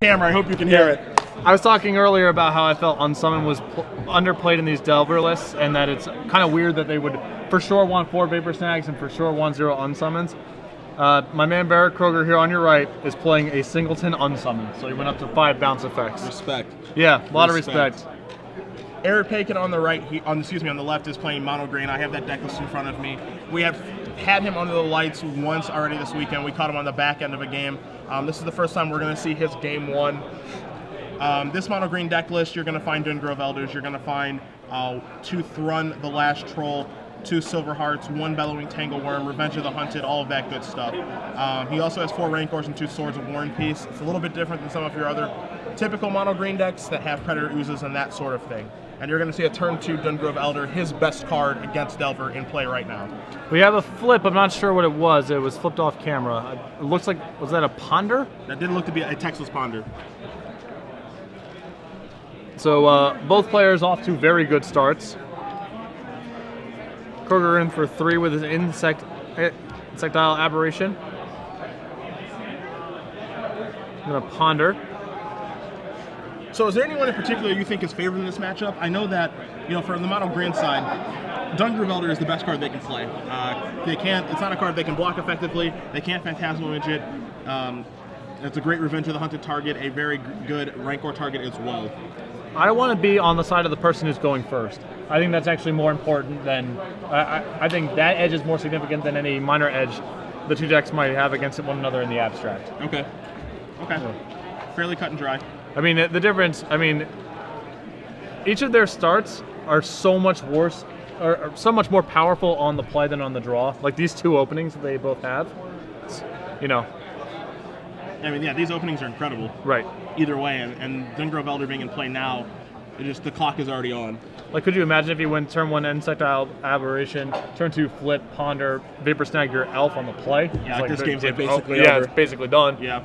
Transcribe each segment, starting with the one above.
camera. I hope you can hear it. I was talking earlier about how I felt Unsummon was underplayed in these Delver lists, and that it's kind of weird that they would for sure want 4 Vapor Snags and for sure want 0 Unsummons. My man Barrett Kroeger here on your right is playing a Singleton Unsummon, so he went up to 5 bounce effects. Respect. Yeah, a lot of respect. Erik Panknin on the right, on the left is playing Mono Green. I have that deck list in front of me. We have had him under the lights once already this weekend. We caught him on the back end of a game. This is the first time we're going to see his game 1. This Mono Green deck list, you're going to find Dungrove Elders, you're going to find 2 Thrun, the Last Troll, 2 Silver Hearts, 1 Bellowing Tangleworm, Revenge of the Hunted, all of that good stuff. He also has 4 Rancors and 2 Swords of War and Peace. It's a little bit different than some of your other typical Mono Green decks that have Predator Oozes and that sort of thing. And you're going to see a turn 2 Dungrove Elder, his best card against Delver, in play right now. We have a flip. I'm not sure what it was. It was flipped off camera. It looks like, was that a Ponder? That did look to be a Texas Ponder. So both players off to very good starts. Kroeger in for 3 with his Insectile Aberration. I'm going to Ponder. So is there anyone in particular you think is favored in this matchup? I know that, from the Mono Green side, Dungrove Elder is the best card they can play. It's not a card they can block effectively. They can't Phantasmal Image it. It's a great Revenge of the Hunted target, a very good Rancor target as well. I want to be on the side of the person who's going first. I think that's actually more important than... I think that edge is more significant than any minor edge the 2 decks might have against one another in the abstract. Okay. Yeah. Fairly cut and dry. I mean, the difference, each of their starts are so much worse, or so much more powerful on the play than on the draw. Like these 2 openings that they both have, these openings are incredible. Right. Either way, and Dungrove Elder being in play now, the clock is already on. Like, could you imagine if you went turn 1 Insectile Aberration, turn 2 Flip, Ponder, Vapor Snag your Elf on the play? Yeah, like this game's basically over. Yeah, it's basically done. Yeah.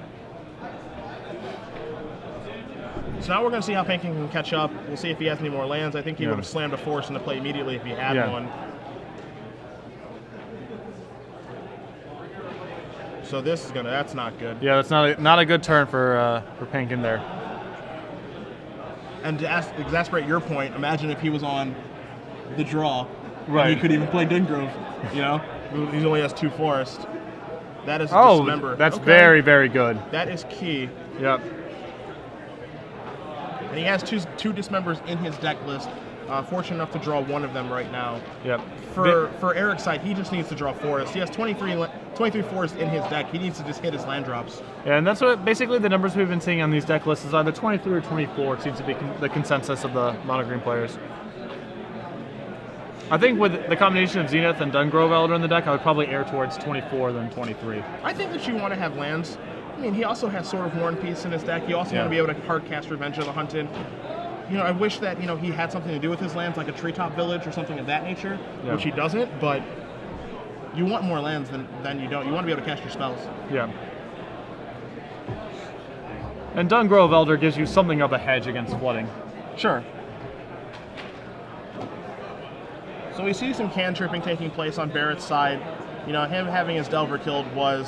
So now we're going to see how Panknin can catch up. We'll see if he has any more lands. I think he would have slammed a Force into play immediately if he had one. So that's not good. Yeah, that's not a good turn for Panknin there. And to exasperate your point, imagine if he was on the draw. Right. He could even play Dungrove, He only has 2 Forests. That is a Dismember. That's very, very good. That is key. Yep. And he has two Dismembers in his deck list. Fortunate enough to draw 1 of them right now. Yep. For Erik's side, he just needs to draw Forest. He has 23 forests in his deck. He needs to just hit his land drops. Yeah, and that's what basically the numbers we've been seeing on these deck lists is either 23 or 24. It seems to be the consensus of the Mono Green players. I think with the combination of Zenith and Dungrove Elder in the deck, I would probably err towards 24 than 23. I think that you want to have lands. He also has Sword of War and Peace in his deck. You also want to be able to hard cast Revenge of the Hunted. I wish that, he had something to do with his lands, like a Treetop Village or something of that nature, which he doesn't, but you want more lands than you don't. You want to be able to cast your spells. Yeah. And Dungrove Elder gives you something of a hedge against flooding. Sure. So we see some cantripping taking place on Barrett's side. Him having his Delver killed was...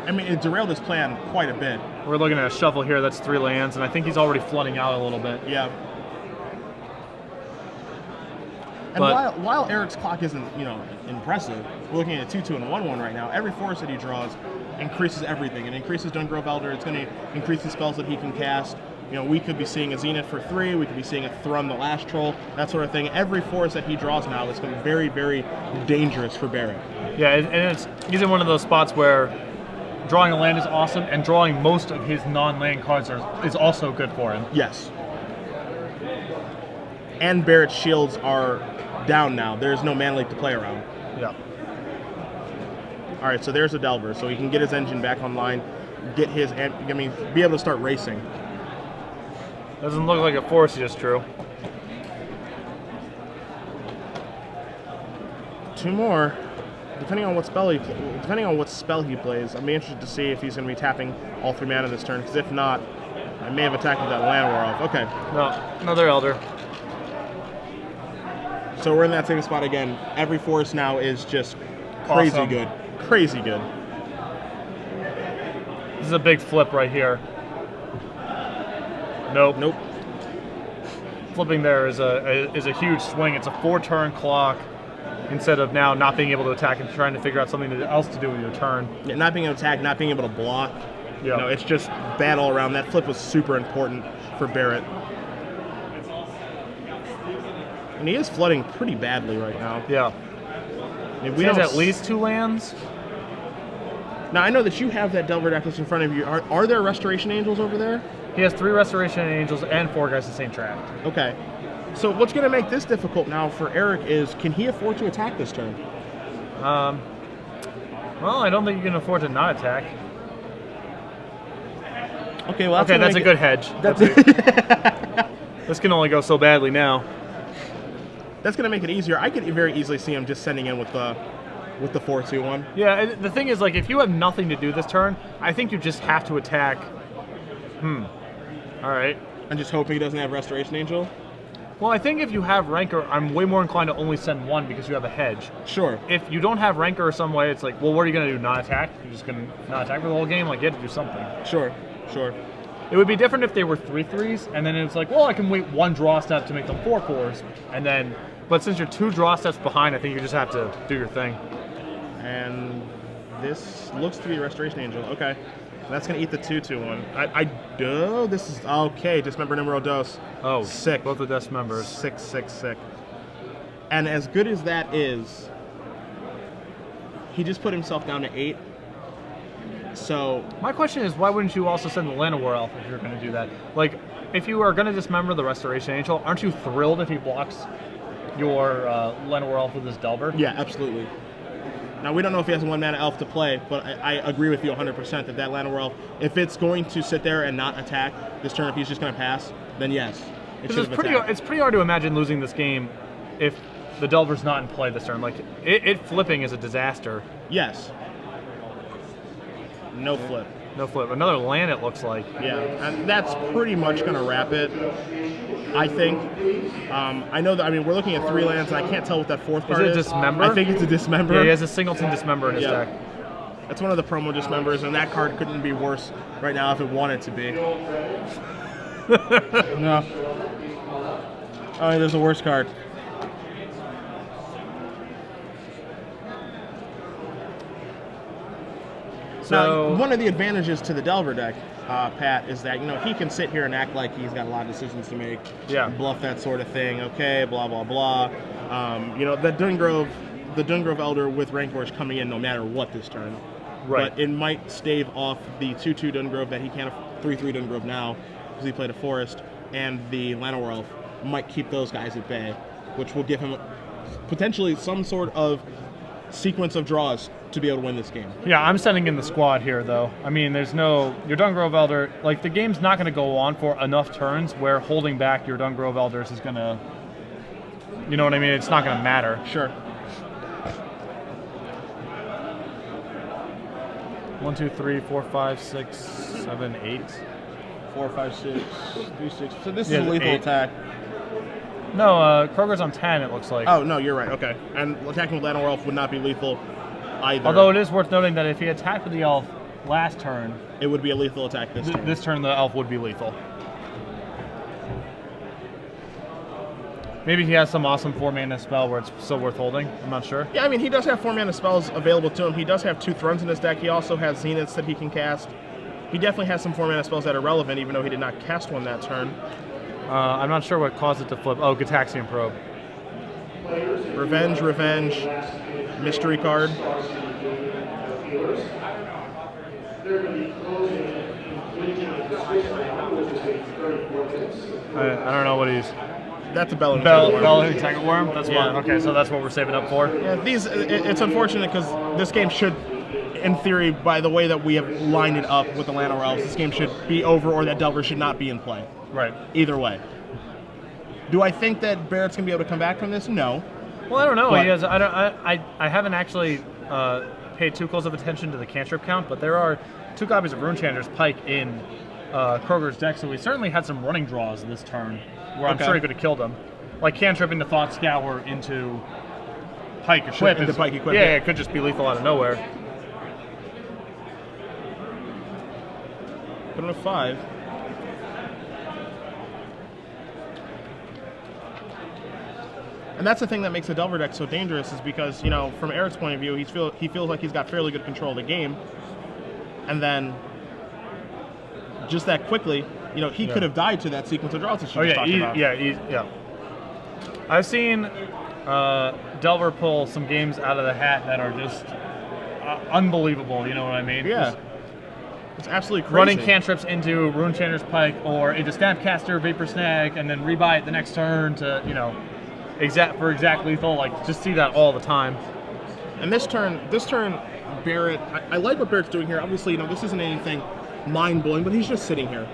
it derailed his plan quite a bit. We're looking at a shuffle here that's 3 lands, and I think he's already flooding out a little bit. Yeah. And while Erik's clock isn't, impressive, we're looking at a 2/2 and a 1/1 right now. Every forest that he draws increases everything. It increases Dungrove Elder. It's going to increase the spells that he can cast. We could be seeing a Zenith for 3. We could be seeing a Thrun, the Last Troll, that sort of thing. Every forest that he draws now is going to be very, very dangerous for Barrett. Yeah, and he's in one of those spots where drawing a land is awesome, and drawing most of his non-land cards is also good for him. Yes. And Barrett's shields are down now. There's no Mana Leak to play around. Yeah. All right, so there's a Delver, so he can get his engine back online, be able to start racing. Doesn't look like a force he just drew. 2 more. Depending on what spell he plays, I'm interested to see if he's going to be tapping all 3 mana this turn. Because if not, I may have attacked with that land war off. Okay. No, another Elder. So we're in that same spot again. Every forest now is just crazy good. Crazy good. This is a big flip right here. Nope. Nope. Flipping there is a huge swing. It's a 4-turn clock instead of now not being able to attack and trying to figure out something else to do with your turn. Yeah, not being able to attack, not being able to block. Yeah. No, it's just bad all around. That flip was super important for Barrett. And he is flooding pretty badly right now. Yeah. I mean, He has at least 2 lands. Now, I know that you have that Delver deck that's in front of you. Are there Restoration Angels over there? He has 3 Restoration Angels and 4 guys in the same track. Okay. So what's going to make this difficult now for Erik is, can he afford to attack this turn? Well, I don't think you can afford to not attack. Okay, well, that's a good hedge. This can only go so badly now. That's going to make it easier. I could very easily see him just sending in with the 4-2-1. Yeah, the thing is, like, if you have nothing to do this turn, I think you just have to attack. All right. I'm just hoping he doesn't have Restoration Angel. Well, I think if you have Rancor, I'm way more inclined to only send 1 because you have a hedge. Sure. If you don't have Rancor or some way, it's like, well, what are you going to do? Not attack? You're just going to not attack for the whole game? Like, you have to do something. Sure. It would be different if they were 3-3s, and then it's like, well, I can wait 1 draw step to make them 4-4s, and then, but since you're 2 draw steps behind, I think you just have to do your thing. And this looks to be Restoration Angel. Okay. That's going to eat the 2-2-1. This is, okay, Dismember Numero Dos. Oh, sick. Both the Dismembers. Sick. And as good as that is, he just put himself down to 8. So my question is, why wouldn't you also send the Llanowar Elf if you're going to do that? Like, if you are going to dismember the Restoration Angel, aren't you thrilled if he blocks your Llanowar Elf with his Delver? Yeah, absolutely. Now, we don't know if he has a 1-mana elf to play, but I agree with you 100% that Llanowar Elf, if it's going to sit there and not attack this turn, if he's just going to pass, then yes, it should have attacked. It's pretty hard to imagine losing this game if the Delver's not in play this turn. Like, it flipping is a disaster. Yes. No flip. No flip. Another land, it looks like. Yeah, and that's pretty much going to wrap it, I think. I know that, I mean, we're looking at 3 lands, and I can't tell what that 4th card is. Is it a Dismember? I think it's a Dismember. Yeah, he has a Singleton Dismember in his deck. That's one of the promo Dismembers, and that card couldn't be worse right now if it wanted to be. No. Oh, there's a worse card. So now, one of the advantages to the Delver deck, Pat, is that, he can sit here and act like he's got a lot of decisions to make. Yeah. Bluff that sort of thing. Okay, blah, blah, blah. The Dungrove Elder with Rancor is coming in no matter what this turn. Right. But it might stave off the 2-2 Dungrove that he can't, 3-3 Dungrove now, because he played a Forest, and the Llanowar Elf might keep those guys at bay, which will give him potentially some sort of sequence of draws to be able to win this game. Yeah, I'm sending in the squad here, though. I mean, your Dungrove Elder, like, the game's not going to go on for enough turns where holding back your Dungrove Elders is going to, you know what I mean? It's not going to matter. Sure. 1, 2, 3, 4, 5, 6, 7, 8. 4, 5, 6, 3, 6. So this is a lethal 8. attack. No, Kroger's on 10, it looks like. Oh, no, you're right. Okay. And attacking with Llanowar Elf would not be lethal either. Although it is worth noting that if he attacked with the Elf last turn, it would be a lethal attack this turn. This turn, the Elf would be lethal. Maybe he has some awesome 4-mana spell where it's still worth holding. I'm not sure. Yeah, I mean, he does have 4-mana spells available to him. He does have 2 Thrones in his deck. He also has Zeniths that he can cast. He definitely has some 4-mana spells that are relevant, even though he did not cast one that turn. I'm not sure what caused it to flip. Oh, Gitaxian Probe. Revenge, mystery card. I don't know what he's... That's a Bell Tiger Worm? That's yeah. what. Okay, so that's what we're saving up for. Yeah, it's unfortunate because this game should, in theory, by the way that we have lined it up with the Llanowar Elves, this game should be over, or that Delver should not be in play. Right. Either way. Do I think that Barrett's gonna be able to come back from this? No. Well, I don't know. But He has. I haven't actually paid too close of attention to the cantrip count, but there are 2 copies of Runechanter's Pike in Kroger's deck, so we certainly had some running draws this turn where I'm sure he could have killed him. Like cantrip into Thought Scour into Pike Equip. Into Pike Equip. Yeah, it could just be lethal out of nowhere. Put him at 5. And that's the thing that makes the Delver deck so dangerous, is because, you know, from Eric's point of view, he feels like he's got fairly good control of the game. And then, just that quickly, you know, he could have died to that sequence of draws that you just talked about. Yeah. I've seen Delver pull some games out of the hat that are just unbelievable, you know what I mean? Yeah. It's absolutely crazy. Running cantrips into Runechanter's Pike or into Snapcaster, Vapor Snag, and then rebuy it the next turn to, you know, exact lethal. Like, just see that all the time. And this turn, Barrett, I like what Barrett's doing here. Obviously, you know, this isn't anything mind-blowing, but he's just sitting here.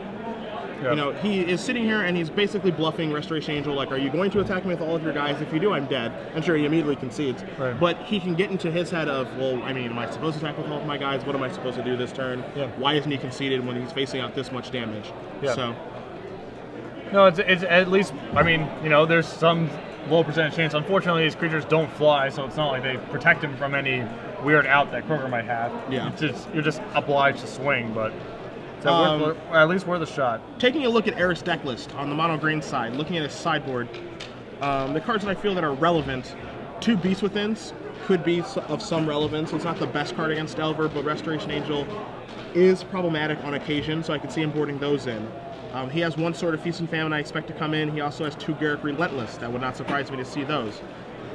Yep. You know, he is sitting here and he's basically bluffing Restoration Angel, like, are you going to attack me with all of your guys? If you do, I'm dead. I'm sure he immediately concedes. Right. But he can get into his head of, well, I mean, am I supposed to attack with all of my guys? What am I supposed to do this turn? Yeah. Why isn't he conceded when he's facing out this much damage? Yeah. So. No, it's at least, I mean, you know, there's some low percentage chance. Unfortunately, these creatures don't fly, so it's not like they protect him from any weird out that Kroeger might have. Yeah. You're just obliged to swing, but so at least worth a shot. Taking a look at Eric's deck list on the mono green side, looking at his sideboard, the cards that I feel that are relevant, 2 Beast Withins could be of some relevance. It's not the best card against Delver, but Restoration Angel is problematic on occasion, so I could see him boarding those in. He has 1 Sword of Feast and Famine I expect to come in. He also has 2 Garrick Relentless. That would not surprise me to see those.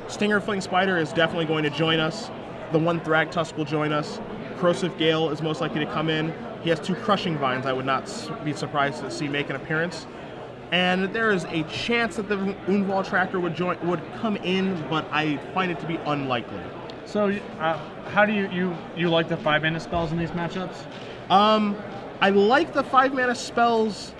Stinger Fling Spider is definitely going to join us. The 1 Thrag Tusk will join us. Corrosive Gale is most likely to come in. He has 2 Crushing Vines I would not be surprised to see make an appearance. And there is a chance that the Unval Tracker would come in, but I find it to be unlikely. So, how do you like the 5-mana spells in these matchups? I like the 5-mana spells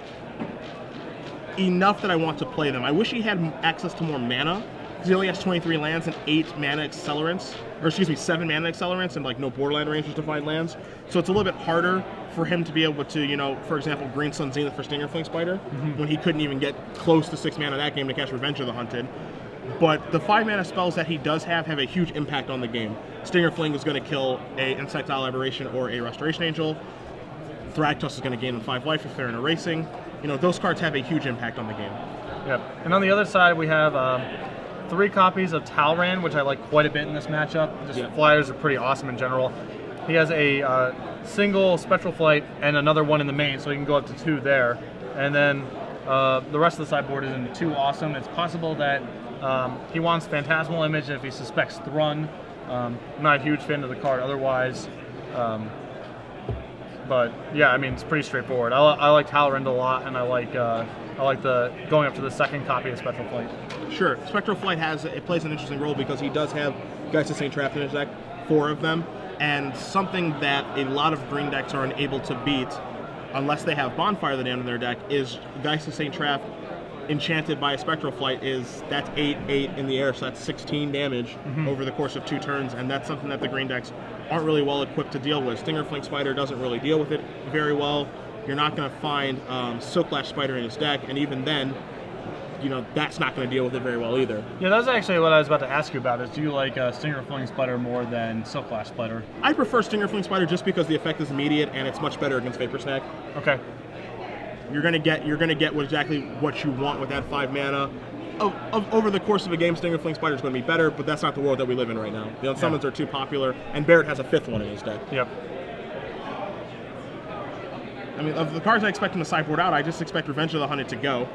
enough that I want to play them. I wish he had access to more mana, because he only has 23 lands and 8 mana accelerants, or excuse me, 7 mana accelerants and like no borderland rangers to find lands. So it's a little bit harder for him to be able to, you know, for example, Green Sun Zenith for Stinger Fling Spider, when he couldn't even get close to 6 mana that game to cast Revenge of the Hunted. But the 5-mana spells that he does have a huge impact on the game. Stinger Fling is going to kill a Insectile Aberration or a Restoration Angel. Thragtusk is going to gain them 5 life if they're in a racing. You know, those cards have a huge impact on the game. Yep. And on the other side, we have 3 copies of Talran, which I like quite a bit in this matchup. Just flyers are pretty awesome in general. He has a single Spectral Flight and another one in the main, so he can go up to 2 there. And then the rest of the sideboard isn't too awesome. It's possible that he wants Phantasmal Image if he suspects Thrun. I'm not a huge fan of the card otherwise. But yeah, I mean, it's pretty straightforward. I like Talrand a lot, and I like the going up to the 2nd copy of Spectral Flight. Sure, Spectral Flight plays an interesting role because he does have Geist of St. Traft in his deck, 4 of them, and something that a lot of green decks are unable to beat, unless they have Bonfire the Damned in their deck, is Geist of St. Traft enchanted by a Spectral Flight. That's 8/8 in the air, so that's 16 damage over the course of 2 turns, and that's something that the green decks aren't really well equipped to deal with. Stinger Fling Spider doesn't really deal with it very well. You're not going to find Silklash Spider in his deck, and even then, you know, that's not going to deal with it very well either. Yeah, that's actually what I was about to ask you about, is do you like Stinger Fling Spider more than Silklash Spider? I prefer Stinger Fling Spider just because the effect is immediate, and it's much better against Vapor Snag. Okay. You're gonna get exactly what you want with that 5 mana. Over the course of a game, Stinger Fling Spider is going to be better, but that's not the world that we live in right now. The unsummons are too popular, and Barrett has a 5th one in his deck. Yep. I mean, of the cards I expect him to sideboard out, I just expect Revenge of the Hunted to go.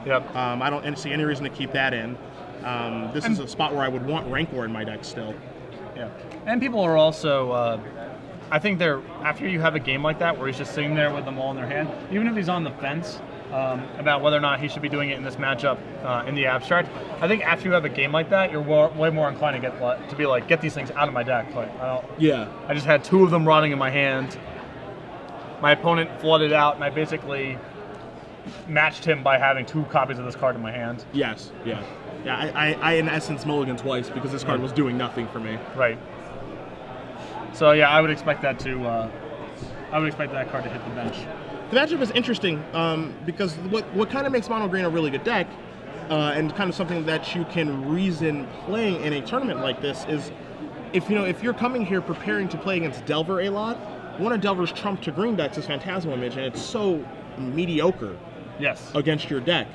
Yep. I don't see any reason to keep that in. This is a spot where I would want Rancor in my deck still. Yeah. And people are also... I think after you have a game like that where he's just sitting there with them all in their hand, even if he's on the fence about whether or not he should be doing it in this matchup in the abstract, I think after you have a game like that, you're way more inclined to be like, get these things out of my deck. Like, I just had 2 of them rotting in my hand. My opponent flooded out, and I basically matched him by having 2 copies of this card in my hand. Yes, yeah. I in essence mulliganed twice because this card was doing nothing for me. Right. So yeah, I would expect that card to hit the bench. The matchup is interesting because what kind of makes Mono Green a really good deck, and kind of something that you can reason playing in a tournament like this is, if you're coming here preparing to play against Delver a lot, one of Delver's trump to green decks is Phantasmal Image, and it's so mediocre. Yes. Against your deck.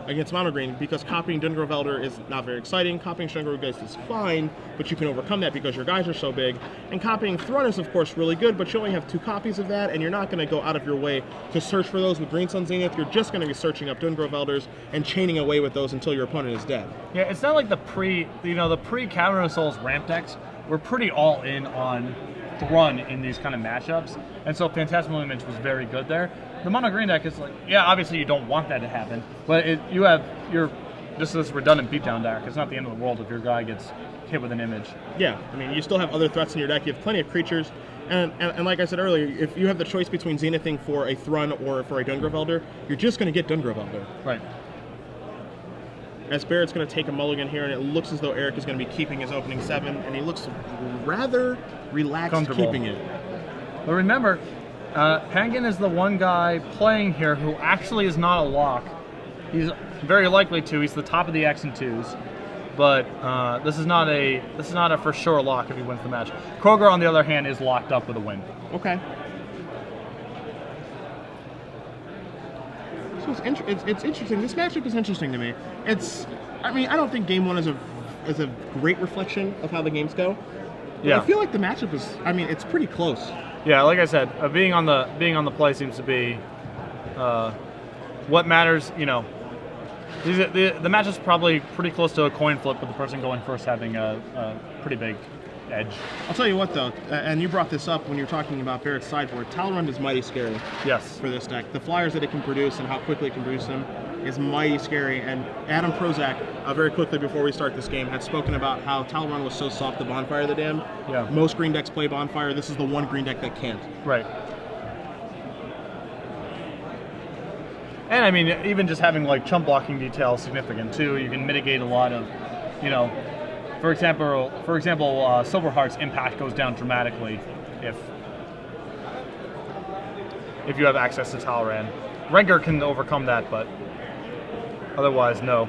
against Mono Green, because copying Dungrovelder is not very exciting. Copying Strengergeist is fine, but you can overcome that because your guys are so big. And copying Thrun is, of course, really good, but you only have 2 copies of that, and you're not going to go out of your way to search for those with Green Sun Zenith. You're just going to be searching up Dungrovelders and chaining away with those until your opponent is dead. Yeah, it's not like the pre-Cavern of Souls ramp decks were pretty all in on Thrun in these kind of matchups, and so Phantasmal Image was very good there. The Mono Green deck is like, yeah, obviously you don't want that to happen, but you're just this redundant beatdown deck. It's not the end of the world if your guy gets hit with an image. Yeah, I mean, you still have other threats in your deck. You have plenty of creatures, and like I said earlier, if you have the choice between Zenithing for a Thrun or for a Dungrovelder, you're just going to get Dungrovelder. Right. As Barrett's going to take a mulligan here, and it looks as though Erik is going to be keeping his opening 7, and he looks rather relaxed keeping it. But remember, Panknin is the one guy playing here who actually is not a lock. He's very likely to. He's the top of the X and 2s, but this is not a for sure lock if he wins the match. Kroeger, on the other hand, is locked up with a win. Okay. So it's interesting. This matchup is interesting to me. I mean, I don't think Game 1 is a great reflection of how the games go. Yeah. I feel like the matchup is. I mean, it's pretty close. Yeah, like I said, being on the play seems to be what matters. You know, the match is probably pretty close to a coin flip, with the person going first having a pretty big edge. I'll tell you what, though, and you brought this up when you were talking about Barrett's sideboard. Talrund is mighty scary. Yes. For this deck, the flyers that it can produce and how quickly it can produce them is mighty scary. And Adam Prozac, very quickly before we start this game, had spoken about how Talrund was so soft to Bonfire the Damned. Yeah. Most green decks play Bonfire. This is the one green deck that can't. Right. And I mean, even just having like chump blocking detail is significant too. You can mitigate a lot of, you know, for example, Silverheart's impact goes down dramatically if you have access to Talrand. Rengar can overcome that, but otherwise, no.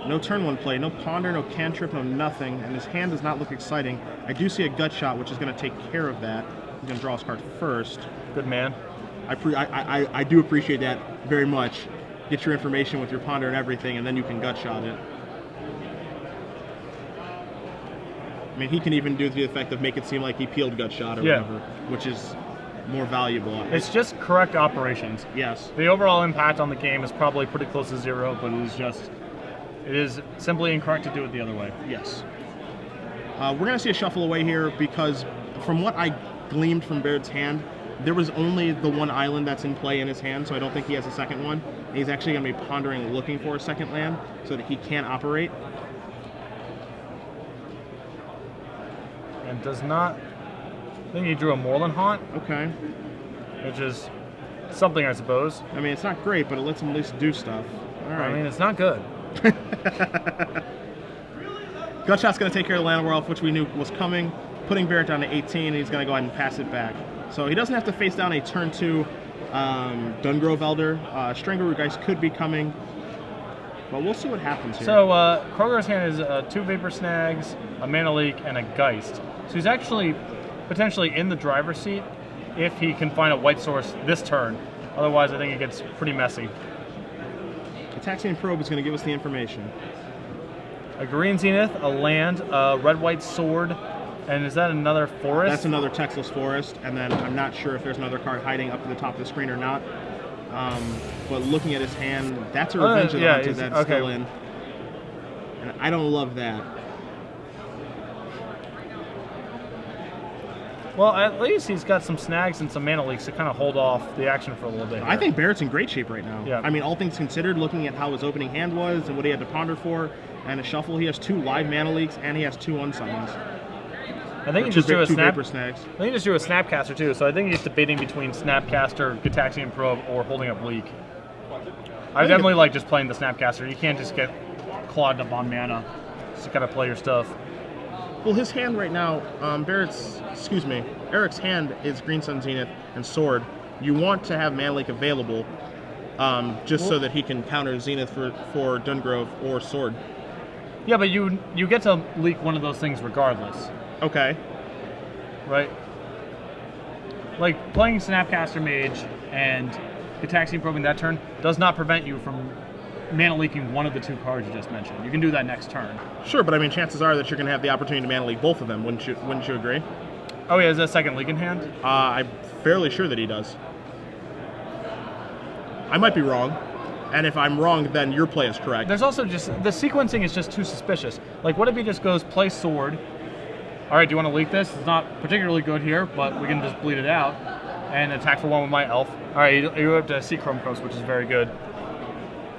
No turn 1 play, no ponder, no cantrip, no nothing, and his hand does not look exciting. I do see a gut shot, which is going to take care of that. He's going to draw his card first. Good man. I do appreciate that very much. Get your information with your ponder and everything, and then you can gut shot it. I mean, he can even do the effect of make it seem like he peeled gut shot or whatever, which is more valuable. It's just correct operations. Yes. The overall impact on the game is probably pretty close to 0, but it is simply incorrect to do it the other way. Yes. We're going to see a shuffle away here because from what I gleamed from Barrett's hand, there was only the one island that's in play in his hand, so I don't think he has a second one. And he's actually going to be pondering looking for a second land so that he can operate. And does not. I think he drew a Moreland Haunt. Okay. Which is something, I suppose. I mean, it's not great, but it lets him at least do stuff. All right. I mean, it's not good. Gutshot's going to take care of the Land Werewolf, which we knew was coming, putting Barrett down to 18, and he's going to go ahead and pass it back. So he doesn't have to face down a turn 2 Dungrovelder. Strengergeist could be coming, but we'll see what happens here. So Kroeger's hand is 2 Vapor Snags, a Mana Leak, and a Geist. So he's actually potentially in the driver's seat if he can find a white source this turn. Otherwise, I think it gets pretty messy. Ataxian Probe is going to give us the information. A green Zenith, a land, a red-white sword, and is that another forest? That's another Texas Forest, and then I'm not sure if there's another card hiding up at the top of the screen or not. But looking at his hand, that's a Revenge of the Hunted that's still in. And I don't love that. Well, at least he's got some snags and some mana leaks to kind of hold off the action for a little bit. I think Barrett's in great shape right now. Yeah. I mean, all things considered, looking at how his opening hand was and what he had to ponder for, and a shuffle, he has 2 live mana leaks and he has 2 unsummons. I think he just drew a Vapor Snags. I think he just drew a Snapcaster too, so I think he's debating between Snapcaster, Gitaxian Probe, or holding up Leak. I definitely like just playing the Snapcaster. You can't just get clogged up on mana. Just gotta play your stuff. Well, his hand right now, Erik's hand is Green Sun Zenith and Sword. You want to have Mana Leak available so that he can counter Zenith for Dungrove or Sword. Yeah, but you get to leak one of those things regardless. Okay. Right? Like, playing Snapcaster Mage and Gitaxian Probing that turn does not prevent you from mana leaking one of the 2 cards you just mentioned. You can do that next turn. Sure, but I mean, chances are that you're going to have the opportunity to mana leak both of them. Wouldn't you agree? Oh, yeah, is that a second leak in hand? I'm fairly sure that he does. I might be wrong, and if I'm wrong, then your play is correct. There's also just, the sequencing is just too suspicious. Like, what if he just goes, play sword, all right, do you want to leak this? It's not particularly good here, but we can just bleed it out, and attack for 1 with my elf. All right, you have to see Chrome Coast, which is very good.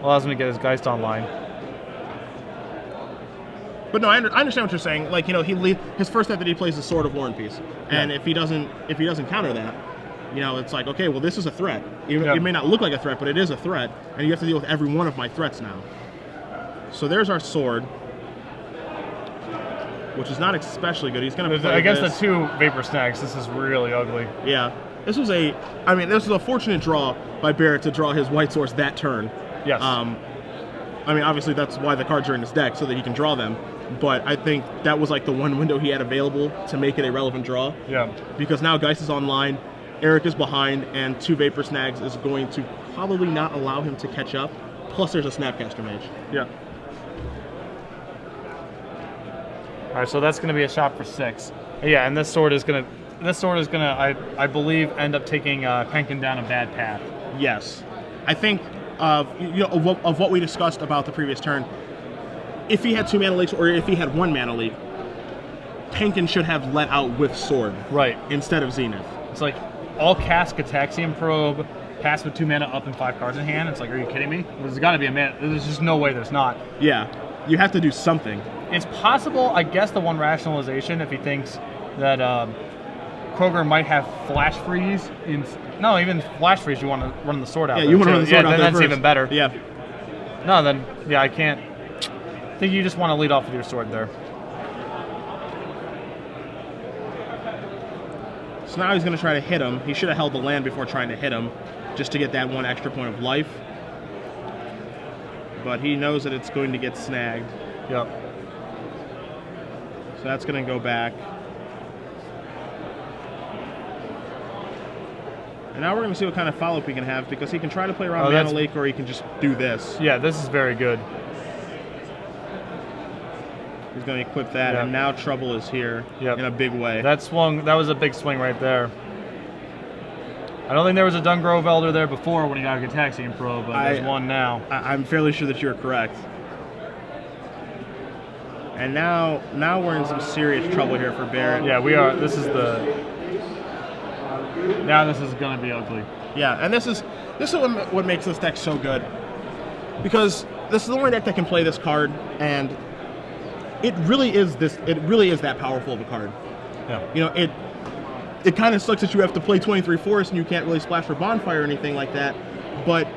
Allows him to get his Geist online. But no, I understand what you're saying. Like, you know, his first step that he plays is Sword of War and Peace, and if he doesn't counter that, you know, it's like, okay, well, this is a threat. It may not look like a threat, but it is a threat, and you have to deal with every one of my threats now. So there's our sword, which is not especially good. He's going to play against this. the 2 Vapor Snags, this is really ugly. Yeah, this was a fortunate draw by Barrett to draw his white source that turn. Yes. I mean, obviously that's why the cards are in his deck, so that he can draw them. But I think that was like the one window he had available to make it a relevant draw. Yeah. Because now Geist is online, Erik is behind, and 2 Vapor Snags is going to probably not allow him to catch up. Plus, there's a Snapcaster Mage. Yeah. All right, so that's going to be a shot for 6. Yeah, and this sword is going to, I believe, end up taking Panknin down a bad path. Yes, I think of what we discussed about the previous turn. If he had 2 mana leaks, or if he had 1 mana leak, Panknin should have let out with sword, right, instead of Zenith. It's like all cast Gataxian Probe, pass with 2 mana up and 5 cards in hand. It's like, are you kidding me? There's got to be a mana. There's just no way there's not. Yeah, you have to do something. It's possible, I guess, the one rationalization, if he thinks that Kroeger might have Flash Freeze. No, even Flash Freeze, you want to run the sword out. Yeah, there you want to too. run the sword out then there that's first. even better. Yeah. No, then, yeah, I can't. I think you just want to lead off with your sword there. So now he's going to try to hit him. He should have held the land before trying to hit him, just to get that 1 extra point of life. But he knows that it's going to get snagged. Yep. So that's going to go back. And now we're going to see what kind of follow-up he can have, because he can try to play around Mana Leak, or he can just do this. Yeah, this is very good. He's going to equip that, and now trouble is here in a big way. That was a big swing right there. I don't think there was a Dungrove Elder there before when he got a Gataxian Probe, but there's one now. I'm fairly sure that you're correct. And now we're in some serious trouble here for Barrett. Yeah, we are. This is going to be ugly. Yeah, and this is what makes this deck so good, because this is the only deck that can play this card, and it really is that powerful of a card. Yeah. You know, it kind of sucks that you have to play 23 Forest and you can't really splash for Bonfire or anything like that, but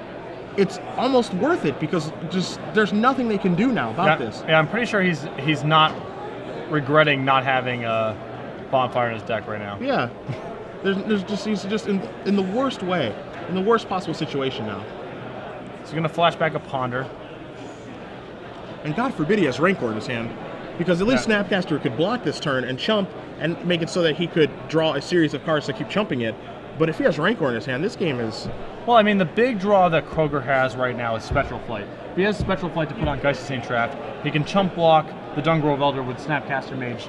it's almost worth it, because just there's nothing they can do now about this. Yeah, I'm pretty sure he's not regretting not having a Bonfire in his deck right now. Yeah. He's just in the worst way, in the worst possible situation now. So he's going to flash back a Ponder. And God forbid he has Rancor in his hand, because at least Snapcaster could block this turn and chump and make it so that he could draw a series of cards to keep chumping it. But if he has Rancor in his hand, this game is... Well, I mean, the big draw that Kroeger has right now is Spectral Flight. If he has Spectral Flight to put on Geist Saint Draft, he can chump block the Dungrove Elder with Snapcaster Mage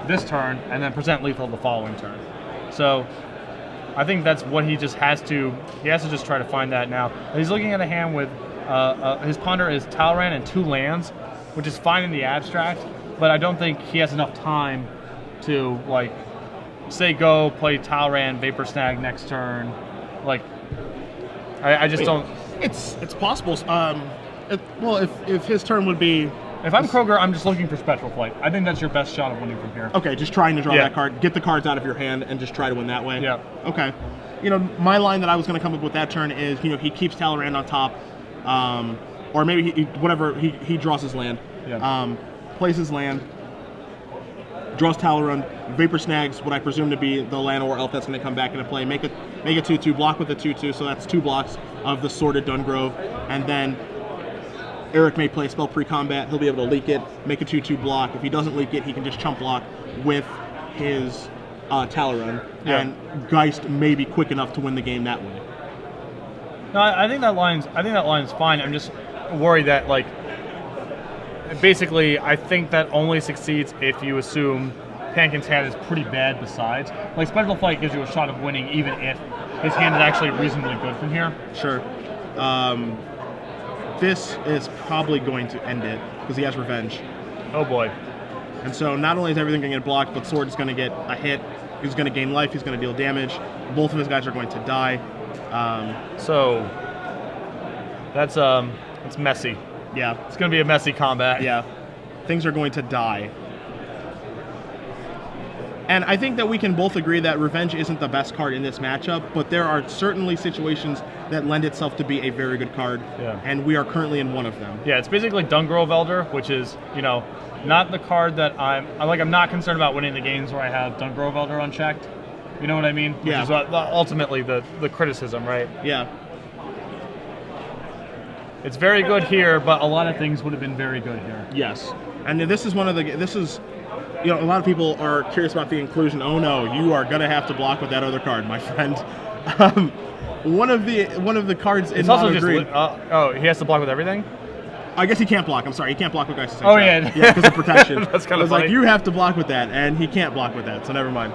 this turn, and then present lethal the following turn. So I think that's what he just has to... He has to just try to find that now. He's looking at a hand with... his Ponder is Talrand and 2 lands, which is fine in the abstract, but I don't think he has enough time to, like, say go play Talrand, Vapor Snag next turn. Like, I just don't... It's possible. Well, if his turn would be... If I'm Kroeger, I'm just looking for Spectral Flight. I think that's your best shot of winning from here. Okay, just trying to draw that card, get the cards out of your hand, and just try to win that way? Yeah. Okay. You know, my line that I was going to come up with that turn is, you know, he keeps Talrand on top, or maybe he draws his land, plays his land, draws Talrand, Vapor Snags what I presume to be the land or elf that's going to come back into play, make a 2/2, block with a 2/2, so that's 2 blocks of the Sorted Dungrove, and then Erik may play spell pre-combat, he'll be able to leak it, make a 2/2 block. If he doesn't leak it, he can just chump block with his Talrand, and Geist may be quick enough to win the game that way. No, I think that line's fine. I'm just worry that, like, basically, I think that only succeeds if you assume Panknin's hand is pretty bad besides. Like, Special Flight gives you a shot of winning even if his hand is actually reasonably good from here. Sure. This is probably going to end it because he has Revenge. Oh boy. And so not only is everything going to get blocked, but Sword is going to get a hit. He's going to gain life. He's going to deal damage. Both of his guys are going to die. So that's it's messy. Yeah. It's going to be a messy combat. Yeah. Things are going to die. And I think that we can both agree that Revenge isn't the best card in this matchup, but there are certainly situations that lend itself to be a very good card, and we are currently in one of them. Yeah, it's basically Dungrovelder, which is, you know, not the card that I'm not concerned about winning the games where I have Dungrovelder unchecked. You know what I mean? Yeah. Which is ultimately the criticism, right? Yeah. It's very good here, but a lot of things would have been very good here. Yes. And this is you know, a lot of people are curious about the inclusion. Oh no, you are gonna have to block with that other card, my friend. One of the cards in mono green. He has to block with everything. I guess he can't block. I'm sorry, he can't block with guys. Oh yeah, yeah, because of protection. That's kind of funny. Like you have to block with that, and he can't block with that, so never mind.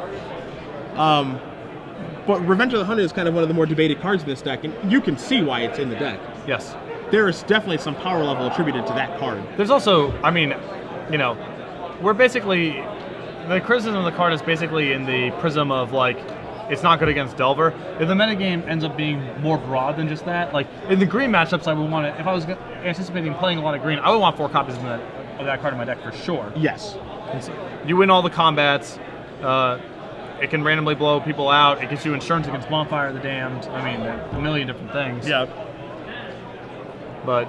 But Revenge of the Hunted is kind of one of the more debated cards in this deck, and you can see why it's in the deck. Yes. There is definitely some power level attributed to that card. There's also, I mean, you know, we're basically, the criticism of the card is basically in the prism of, like, it's not good against Delver. If the metagame ends up being more broad than just that, like, in the green matchups, I would want to, if I was anticipating playing a lot of green, I would want 4 copies of that card in my deck for sure. Yes. You win all the combats, it can randomly blow people out, it gives you insurance against Bonfire of the Damned, I mean, a million different things. Yeah. But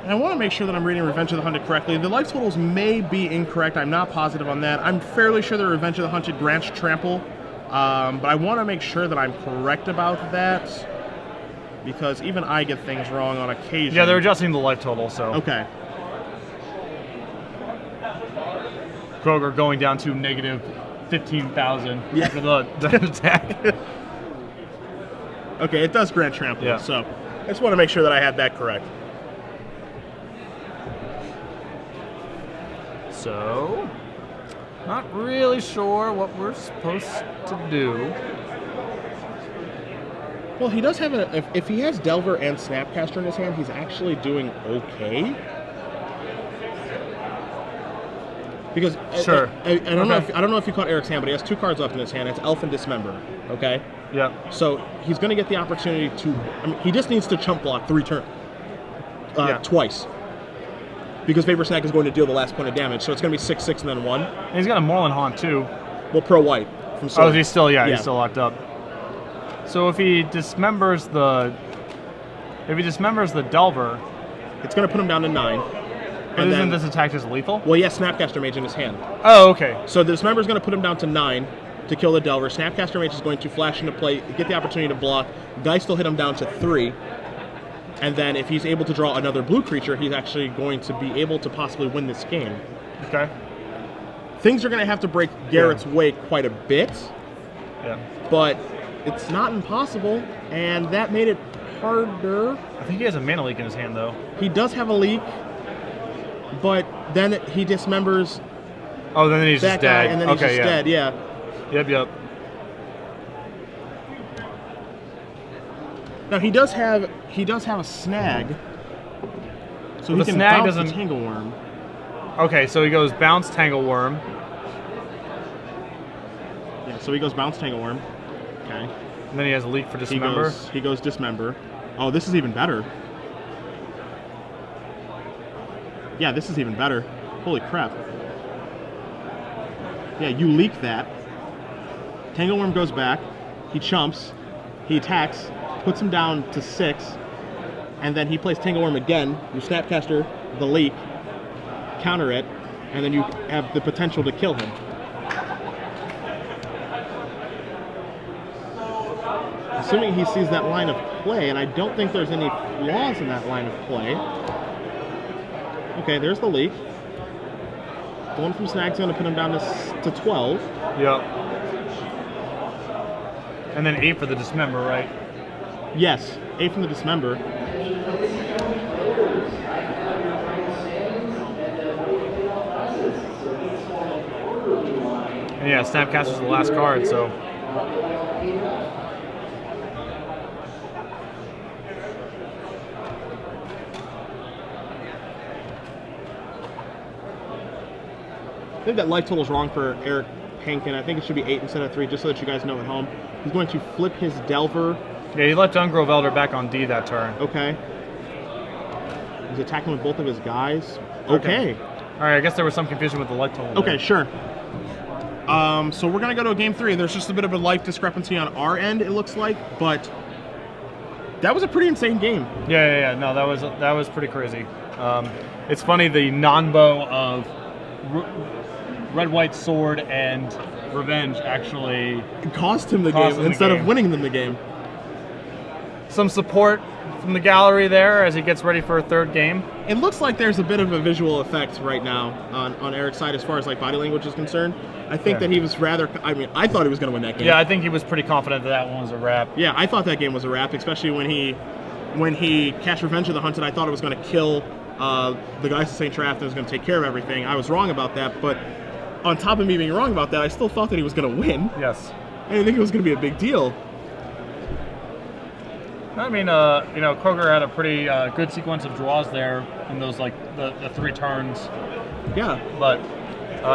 and I want to make sure that I'm reading Revenge of the Hunted correctly. The life totals may be incorrect. I'm not positive on that. I'm fairly sure that Revenge of the Hunted grants trample, but I want to make sure that I'm correct about that because even I get things wrong on occasion. yeah, they're adjusting the life total, so. Okay. Kroeger going down to negative 15,000 Yeah. after the attack. Okay, it does grant trample, Yeah. so I just want to make sure that I had that correct. So, not really sure what we're supposed to do. Well, he does have if he has Delver and Snapcaster in his hand, he's actually doing okay. Because Sure. I don't know if you caught Erik's hand, but he has 2 cards left in his hand. It's Elf and Dismember. Okay. Yeah. So he's going to get the opportunity to. I mean, he just needs to chump block 3 turns. Twice. Because Vapor Snack is going to deal the last point of damage, so it's going to be 6/6 and then 1. And he's got a Moreland Haunt too. Well, pro white from Sword. Oh, he's still he's still locked up. So if he dismembers the Delver, it's going to put him down to 9. and isn't this attack just lethal? Well, he has Snapcaster Mage in his hand. Oh, okay. So the Dismember is going to put him down to 9 to kill the Delver. Snapcaster Mage is going to flash into play, get the opportunity to block. Dice will hit him down to 3. And then if he's able to draw another blue creature, he's actually going to be able to possibly win this game. Okay. Things are going to have to break Garrett's way quite a bit. Yeah. But it's not impossible, and that made it harder. I think he has a mana leak in his hand, though. He does have a leak, but then he dismembers. Oh, then he's that just dead. guy, and then he's just dead. Yeah. Yep. Now he does have a snag, so he can snag bounce doesn't. the Tangleworm. Okay, so he goes bounce Tangleworm. Yeah, so he goes bounce Tangleworm. Okay. And then he has a leak for Dismember. He goes Dismember. Oh, this is even better. Yeah, this is even better. Holy crap. Yeah, you leak that. Tangleworm goes back. He chumps. He attacks. Puts him down to 6. And then he plays Tangleworm again. You Snapcaster the leak. Counter it. And then you have the potential to kill him. Assuming he sees that line of play, and I don't think there's any flaws in that line of play. Okay, there's the leak. The one from Snag's going to put him down to 12. Yep. And then 8 for the Dismember, right? Yes, 8 from the Dismember. And yeah, Snapcaster's the last card, so. I think that life total is wrong for Erik Panknin. I think it should be 8 instead of 3, just so that you guys know at home. He's going to flip his Delver. Yeah, he left Ungrovelder back on D that turn. Okay. He's attacking with both of his guys. Okay. All right, I guess there was some confusion with the life total. Okay, sure. So we're going to go to game 3. There's just a bit of a life discrepancy on our end, it looks like, but that was a pretty insane game. Yeah. No, that was pretty crazy. It's funny, the non-bow of Red, White, Sword, and Revenge actually it cost him the game instead of winning them the game. Some support from the gallery there as he gets ready for a third game. It looks like there's a bit of a visual effect right now on Erik's side as far as like body language is concerned. I think that he was rather, I mean, I thought he was going to win that game. Yeah, I think he was pretty confident that one was a wrap. Yeah, I thought that game was a wrap, especially when he cast Revenge of the Hunted. I thought it was going to kill the guys at St. Traft and was going to take care of everything. I was wrong about that, but on top of me being wrong about that, I still thought that he was going to win. Yes. I didn't think it was going to be a big deal. I mean, Kroeger had a pretty good sequence of draws there in those, like, the 3 turns. Yeah. But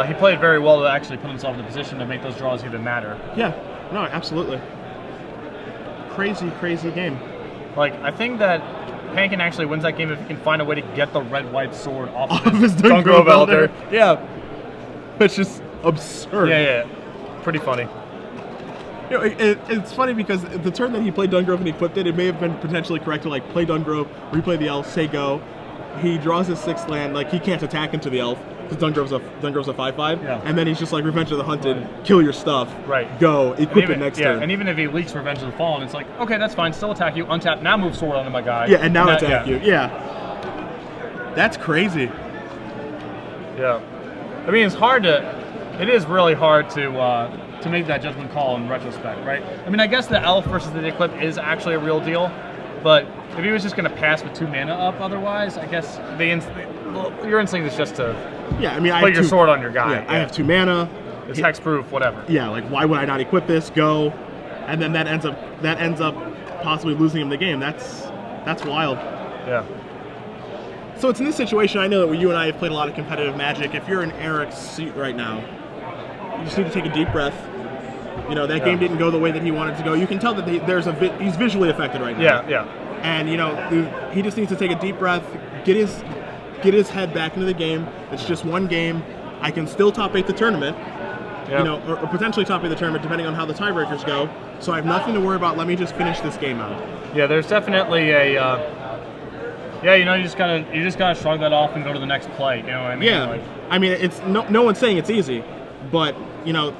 he played very well to actually put himself in a position to make those draws even matter. Yeah. No, absolutely. Crazy game. Like, I think that Panknin actually wins that game if he can find a way to get the Red, White Sword off of his Ungrovelder. Yeah. It's just absurd. Yeah. Pretty funny. You know, it's funny because the turn that he played Dungrove and he equipped it, it may have been potentially correct to like play Dungrove, replay the elf, say go. He draws his 6th land, like he can't attack into the elf because Dungrove's a 5/5, and then he's just like Revenge of the Hunted, kill your stuff, go, equip it next turn. And even if he leaks Revenge of the Fallen, it's like, okay, that's fine, still attack you, untap, now move sword onto my guy. Yeah, and now attack you. Yeah. That's crazy. Yeah. I mean, it is really hard to make that judgment call in retrospect, right? I mean, I guess the elf versus the equip is actually a real deal, but if he was just going to pass with 2 mana up otherwise, I guess your instinct is just to put your sword on your guy. Yeah, I have 2 mana. It's hexproof, whatever. Yeah, like why would I not equip this? Go, and then that ends up possibly losing him the game. That's wild. Yeah. So it's in this situation, I know that you and I have played a lot of competitive Magic. If you're in Erik's seat right now, you just need to take a deep breath. You know, that game didn't go the way that he wanted to go. You can tell that he's visually affected right now. Yeah. And, you know, he just needs to take a deep breath, get his head back into the game. It's just one game. I can still top 8 the tournament, you know, or potentially top 8 the tournament depending on how the tiebreakers go. So I have nothing to worry about. Let me just finish this game out. Yeah, there's definitely a... you know, you just gotta shrug that off and go to the next play. You know what I mean? Yeah. I mean, it's no one's saying it's easy, but you know,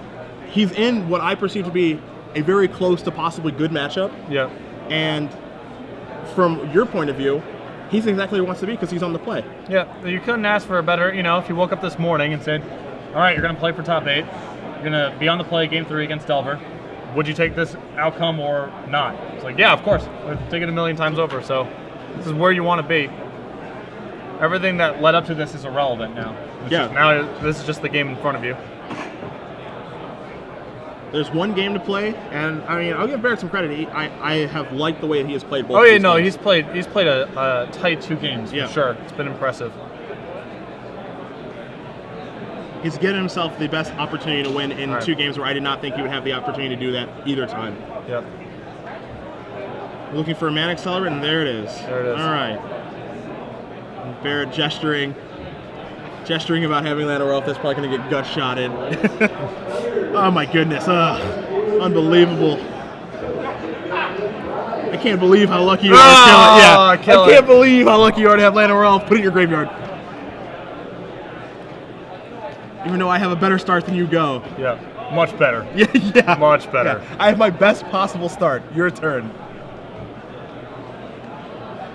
he's in what I perceive to be a very close to possibly good matchup. Yeah. And from your point of view, he's exactly where he wants to be because he's on the play. Yeah. You couldn't ask for a better. You know, if you woke up this morning and said, "All right, you're gonna play for top 8. You're gonna be on the play game 3 against Delver. Would you take this outcome or not?" It's like, yeah, of course. I've taken it a million times over. So. This is where you want to be. Everything that led up to this is irrelevant now. Now this is just the game in front of you. There's one game to play, and I mean, I'll give Barrett some credit. I have liked the way he has played both. Oh yeah, games. he's played a tight 2 games for sure. It's been impressive. He's given himself the best opportunity to win in 2 games where I did not think he would have the opportunity to do that either time. Yep. Looking for a mana accelerant, and there it is. There it is. All right. And Barrett gesturing about having Llanowar Elf. That's probably going to get gut-shotted. Oh my goodness. Unbelievable. I can't believe how lucky you are to kill it. I can't believe how lucky you are to have Llanowar Elf. Put it in your graveyard. Even though I have a better start than you go. Yeah, much better. Yeah. Much better. Yeah. I have my best possible start. Your turn.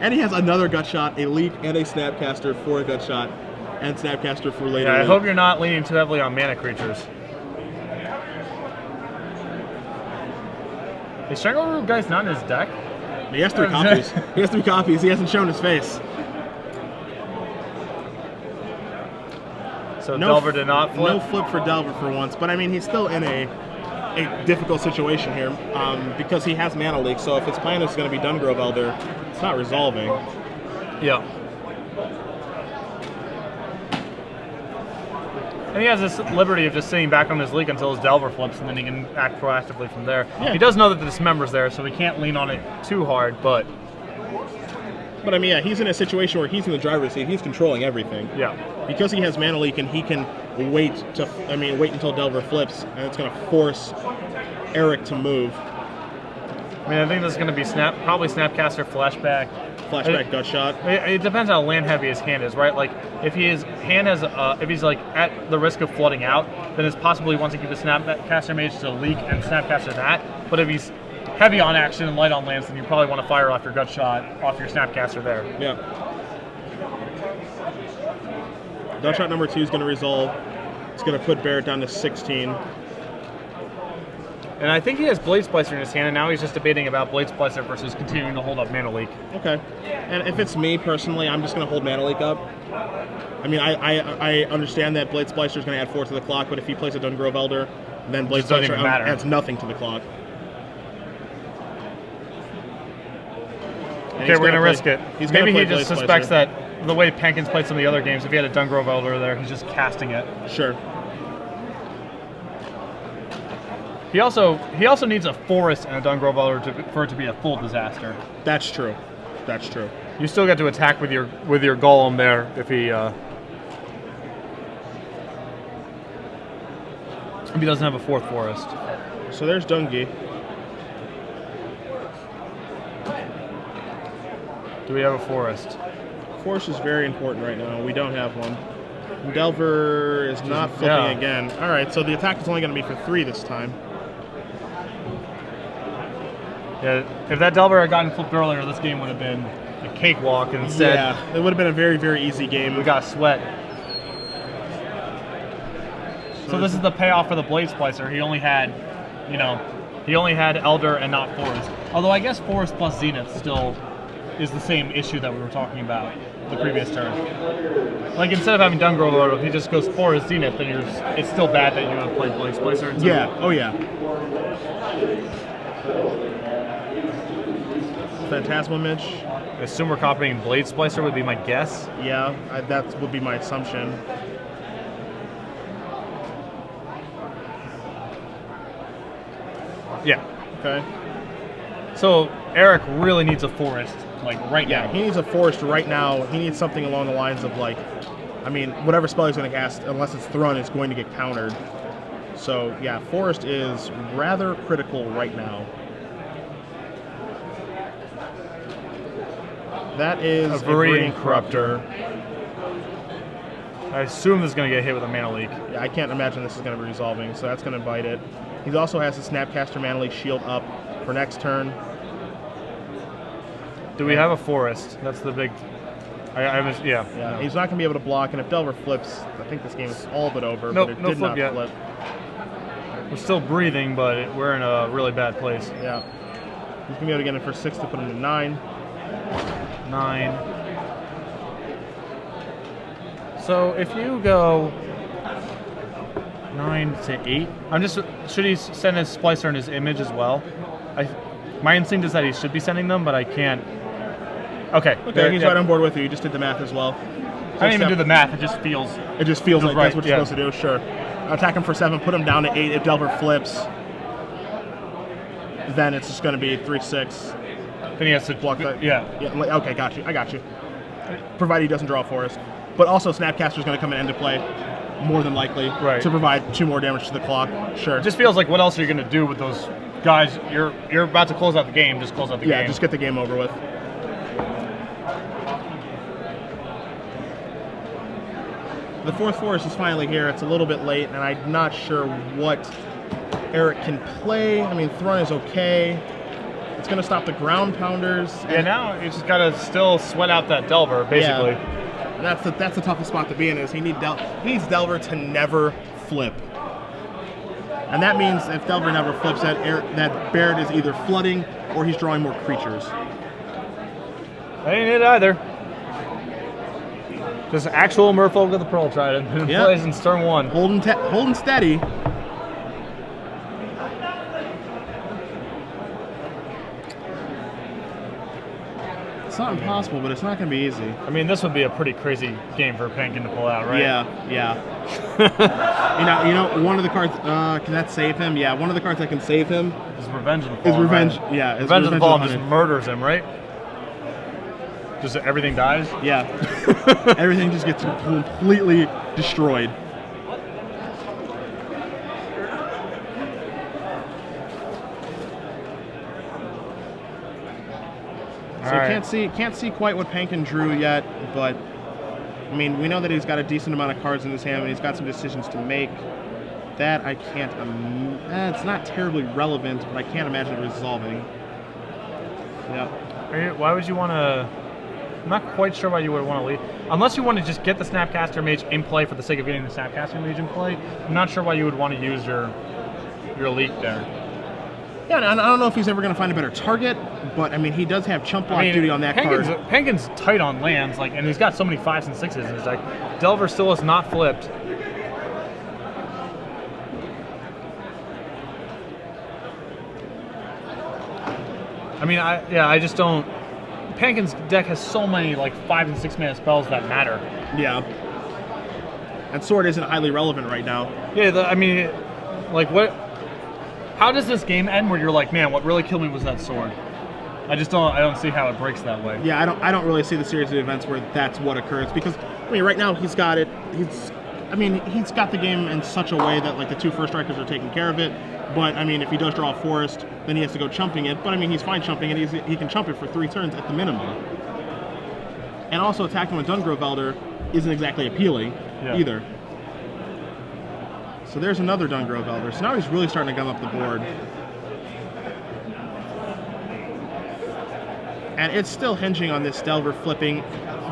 And he has another gut shot, a leak, and a Snapcaster for a gut shot, and Snapcaster for later. Yeah, I hope you're not leaning too heavily on mana creatures. Is Strangleroot Guy's not in his deck? He has 3 copies. He has 3 copies. He hasn't shown his face. So Delver did not flip. No flip for Delver for once, but I mean, he's still in a difficult situation here because he has mana leak. So if his plan is going to be Dungrove Elder, it's not resolving. Yeah. And he has this liberty of just sitting back on his leak until his Delver flips, and then he can act proactively from there. Yeah. He does know that the Dismember's there, so he can't lean on it too hard, but I mean, yeah, he's in a situation where he's in the driver's seat. He's controlling everything. yeah. Because he has mana leak and he can wait until Delver flips, and it's going to force Erik to move. I mean, I think this is going to be probably Snapcaster, Flashback. Flashback, gut shot. It depends how land heavy his hand is, right? Like if his hand has, if he's like at the risk of flooding out, then it's possible he wants to keep the Snapcaster Mage to leak and Snapcaster that. But if he's heavy on action and light on lands, then you probably want to fire off your gut shot off your Snapcaster there. Yeah. Gut shot number 2 is going to resolve. It's going to put Barrett down to 16. And I think he has Blade Splicer in his hand, and now he's just debating about Blade Splicer versus continuing to hold up Mana Leak. Okay. And if it's me personally, I'm just going to hold Mana Leak up. I mean, I understand that Blade Splicer is going to add 4 to the clock, but if he plays a Dungrove Elder, then Blade Splicer adds nothing to the clock. Okay, we're going to risk it. Maybe he just suspects Splicer. that the way Panknin's played some of the other games, if he had a Dungrove Elder there, he's just casting it. Sure. He also needs a Forest and a Dungrove Elder for it to be a full disaster. That's true. That's true. You still get to attack with your Golem there if he doesn't have a 4th Forest. So there's Dungy. Do we have a Forest? Forest is very important right now. We don't have one. Delver is not flipping again. All right, so the attack is only going to be for 3 this time. Yeah, if that Delver had gotten flipped earlier, this game would have been a cakewalk. And instead, yeah, it would have been a very, very easy game. We got Sweat. So this is the payoff for the Blade Splicer. He only had, Elder and not Forest. Although I guess Forest plus Zenith still is the same issue that we were talking about the previous turn. Like instead of having Dungrove Elder, if he just goes Forest Zenith, then it's still bad that you have played Blade Splicer. Yeah. Oh yeah. Phantasmal Image. I assume we're copying Blade Splicer would be my guess. Yeah, that would be my assumption. Yeah. Okay. So Erik really needs a Forest, like right now. He needs a Forest right now. He needs something along the lines of like, I mean, whatever spell he's going to cast, unless it's Thrun, it's going to get countered. So yeah, Forest is rather critical right now. That is a Viridian Corruptor. I assume this is going to get hit with a Mana Leak. Yeah, I can't imagine this is going to be resolving, so that's going to bite it. He also has the Snapcaster Mana Leak shield up for next turn. Do we have a Forest? That's the big... Yeah. No. He's not going to be able to block, and if Delver flips, I think this game is all but over. Nope, but it no did flip not yet. flip. We're still breathing, but we're in a really bad place. Yeah. He's going to be able to get him for 6 to put him to 9. 9. So if you go 9 to 8, should he send his Splicer and his Image as well? My instinct is that he should be sending them, but I can't. Okay. He's right on board with you. You just did the math as well. I didn't even do the math. It just feels. It just feels like right. That's what you're supposed to do. Sure. Attack him for 7. Put him down to 8. If Delver flips, then it's just going to be 3/6. Then he has to block that. Yeah. Okay, got you. I got you. Provided he doesn't draw a Forest. But also Snapcaster is going to come into play, more than likely, to provide 2 more damage to the clock. Sure. It just feels like what else are you going to do with those guys? You're about to close out the game. Just close out the game. Yeah, just get the game over with. The 4th Forest is finally here. It's a little bit late, and I'm not sure what Erik can play. I mean, Thrun is okay. It's going to stop the ground pounders. Yeah, now you just got to still sweat out that Delver, basically. Yeah. That's the toughest spot to be in. Is he needs Delver to never flip, and that means if Delver never flips, that Barrett is either flooding or he's drawing more creatures. That ain't it either. Just actual Merfolk of the Pearl Trident who plays in turn 1. Holding steady. It's not impossible, but it's not going to be easy. I mean, this would be a pretty crazy game for Panknin to pull out, right? Yeah. you know, one of the cards can that save him? Yeah, one of the cards that can save him is Revenge of the Fallen. Is Revenge? Right? Yeah, Revenge of the Fallen just murders him, right? Just everything dies. Yeah, everything just gets completely destroyed. So can't see quite what Panknin drew yet, but I mean, we know that he's got a decent amount of cards in his hand, and he's got some decisions to make. That I can't. It's not terribly relevant, but I can't imagine it resolving. Yeah. Why would you want to? I'm not quite sure why you would want to leave, unless you want to just get the Snapcaster Mage in play for the sake of getting the Snapcaster Mage in play. I'm not sure why you would want to use your leak there. Yeah, and I don't know if he's ever going to find a better target, but I mean, he does have chump block duty on that card. Panknin's tight on lands, and he's got so many 5s and 6s in his deck. Delver still is not flipped. I mean, I just don't. Panknin's deck has so many 5 and 6 mana spells that matter. Yeah. And Sword isn't highly relevant right now. Yeah, I mean, what? How does this game end where you're like, man, what really killed me was that sword? I don't see how it breaks that way. Yeah, I don't really see the series of events where that's what occurs, because I mean, right now he's got it. He's got the game in such a way that the 2 first strikers are taking care of it. But I mean, if he does draw a forest, then he has to go chumping it. But I mean, he's fine chumping it. He can chump it for 3 turns at the minimum. And also attacking with Dungrove Elder isn't exactly appealing either. So there's another Dungrove Elder. So now he's really starting to gum up the board. And it's still hinging on this Delver flipping.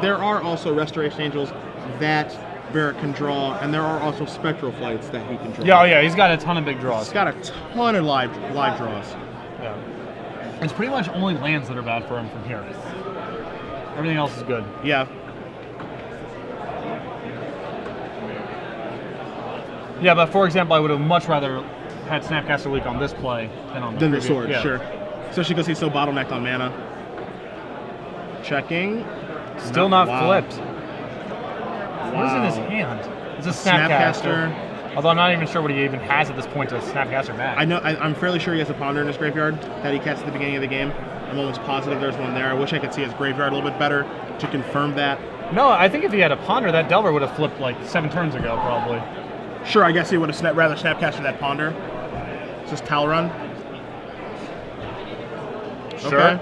There are also Restoration Angels that Barrett can draw, and there are also Spectral Flights that he can draw. Yeah, he's got a ton of big draws. He's got a ton of live draws. Yeah. It's pretty much only lands that are bad for him from here. Everything else is good. Yeah. Yeah, but for example, I would have much rather had Snapcaster Leak on this play than on the sword, sure. Especially because he's so bottlenecked on mana. Checking. Still not flipped. What is in his hand? It's a Snapcaster. Although I'm not even sure what he even has at this point to Snapcaster back. I'm fairly sure he has a Ponder in his graveyard that he cast at the beginning of the game. I'm almost positive there's one there. I wish I could see his graveyard a little bit better to confirm that. No, I think if he had a Ponder, that Delver would have flipped 7 turns ago, probably. Sure, I guess he would have rather Snapcaster that Ponder. It's just Talrun. Sure. Okay.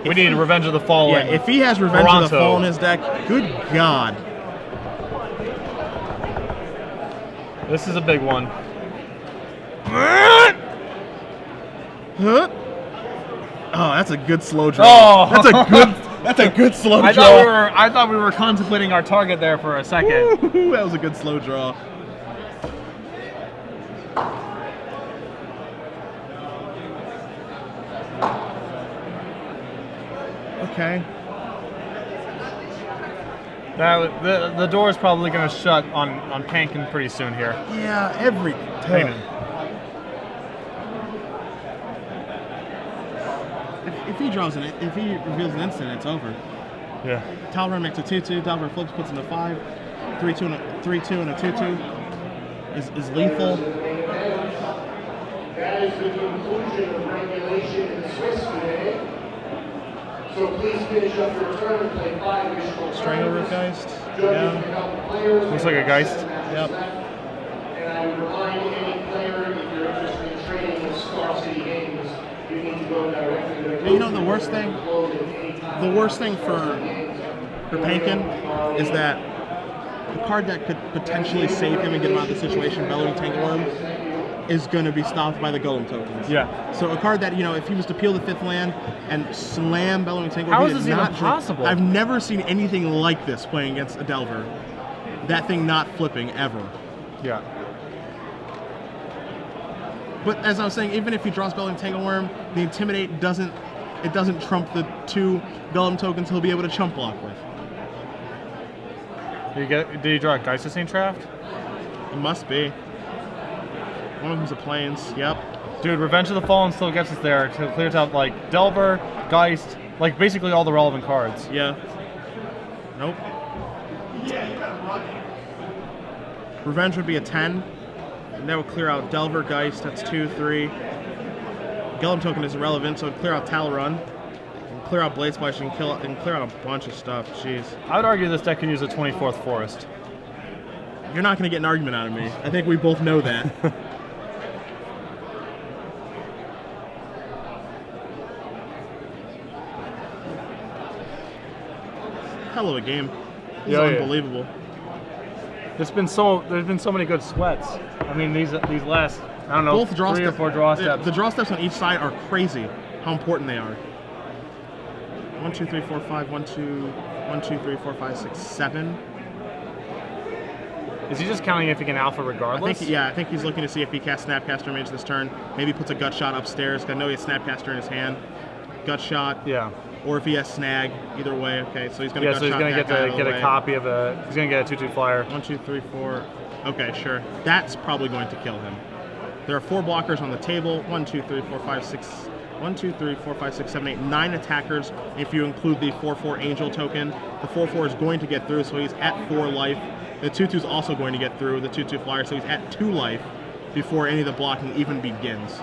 We need Revenge of the Fallen. Yeah, if he has Revenge of the Fallen in his deck, good God. This is a big one. Huh? Oh, that's a good slow draw. Oh. That's a good slow draw. I thought we were contemplating our target there for a second. Woo, that was a good slow draw. Okay. The door is probably going to shut on Panknin pretty soon here. Yeah, every time. If he draws if he reveals an instant, it's over. Yeah. Talrun makes a 2/2. Delver flips, puts in a 5. 3/2 and a 3/2 and a 2/2 is lethal. That is the conclusion of regulation in Swiss today. So please finish up your turn and play 5 additional Strangleroot Geist. Yeah. Looks like a Geist. Yep. And I would remind any player, if you're interested in trading with Star City Games, you need to go directly to the... You know, the worst thing for Panknin is that the card that could potentially save him and get him out of the situation, Bellowing Tangleworm, is going to be stopped by the Golem tokens. Yeah. So a card that, if he was to peel the 5th land and slam Bellowing Tangleworm, how is this even possible? I've never seen anything like this playing against a Delver. That thing not flipping ever. Yeah. But as I was saying, even if he draws Bellowing Tangleworm, the Intimidate doesn't trump the 2 Golem tokens he'll be able to chump block with. Did you draw a Geistesine Draft? It must be. One of them's a Plains. Yep. Dude, Revenge of the Fallen still gets us there. To clears out like Delver, Geist, like basically all the relevant cards. Yeah. Nope. Revenge would be a 10. And that would clear out Delver, Geist. That's 2, 3. Gellum Token is irrelevant, so it'd clear out Talrun. And clear out Blade Splash and clear out a bunch of stuff. Jeez. I would argue this deck could use a 24th Forest. You're not going to get an argument out of me. I think we both know that. Hell of a game. This is unbelievable. There's been so many good sweats. I mean, these last, I don't know, Both draw 3 or 4 draw steps. The draw steps on each side are crazy. How important they are. 1, 2, 3, 4, 5. 1, 2, 3, 4, 5, 6, 7. Is he just counting if he can alpha regardless? I think he's looking to see if he casts Snapcaster Mage this turn. Maybe puts a Gut Shot upstairs. I know he has Snapcaster in his hand. Gut Shot. Yeah. Or if he has Snag. Either way. Okay, so he's going to Gut Shot. Yeah, so he's going to get a copy of a. He's going to get a 2/2 flyer. 1, 2, 3, 4. Okay, sure. That's probably going to kill him. There are 4 blockers on the table. 1, 2, 3, 4, 5, 6. 1, 2, 3, 4, 5, 6, 7, 8, 9 attackers. If you include the 4/4 Angel token, the 4/4 is going to get through, so he's at 4 life. The 2/2 is also going to get through the 2/2 flyer, so he's at 2 life before any of the blocking even begins.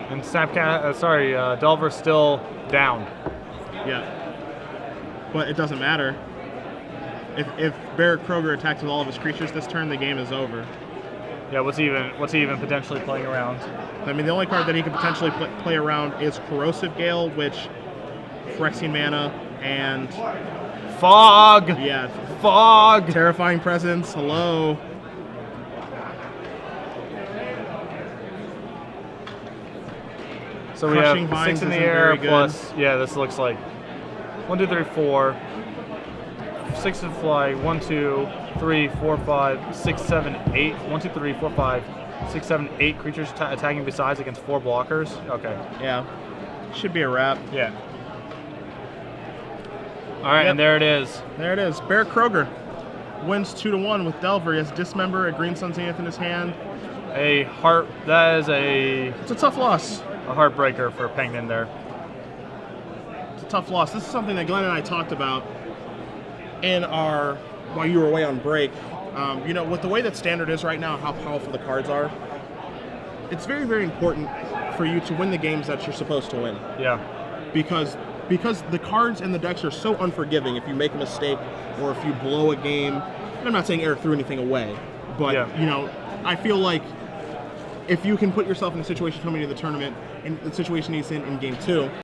And Delver's still down. Yeah, but it doesn't matter. If Barrett Kroeger attacks with all of his creatures this turn, the game is over. Yeah, what's he even potentially playing around? I mean, the only card that he could potentially play around is Corrosive Gale, which Phyrexian mana and Fog. Yeah, Fog. Terrifying Presence. Hello. So we Crushing have 6 Vines in the isn't air very good. plus. Yeah, this looks like 1, 2, 3, 4. 6 to fly. 1, 2, 3, 4, 5, 6, 7, 8. 1, 2, 3, 4, 5, 6, 7, 8 creatures attacking besides against 4 blockers. Okay. Yeah. Should be a wrap. Yeah. All right, and there it is. There it is. Barrett Kroeger wins 2-1 with Delver. He has Dismember, a Green Sun Zenith in his hand. It's a tough loss. A heartbreaker for Panknin there. It's a tough loss. This is something that Glenn and I talked about while you were away on break. With the way that Standard is right now, how powerful the cards are, it's very, very important for you to win the games that you're supposed to win. Yeah. Because the cards and the decks are so unforgiving if you make a mistake or if you blow a game. And I'm not saying Erik threw anything away, but I feel like if you can put yourself in a situation coming to the tournament, and the situation he's in game 2,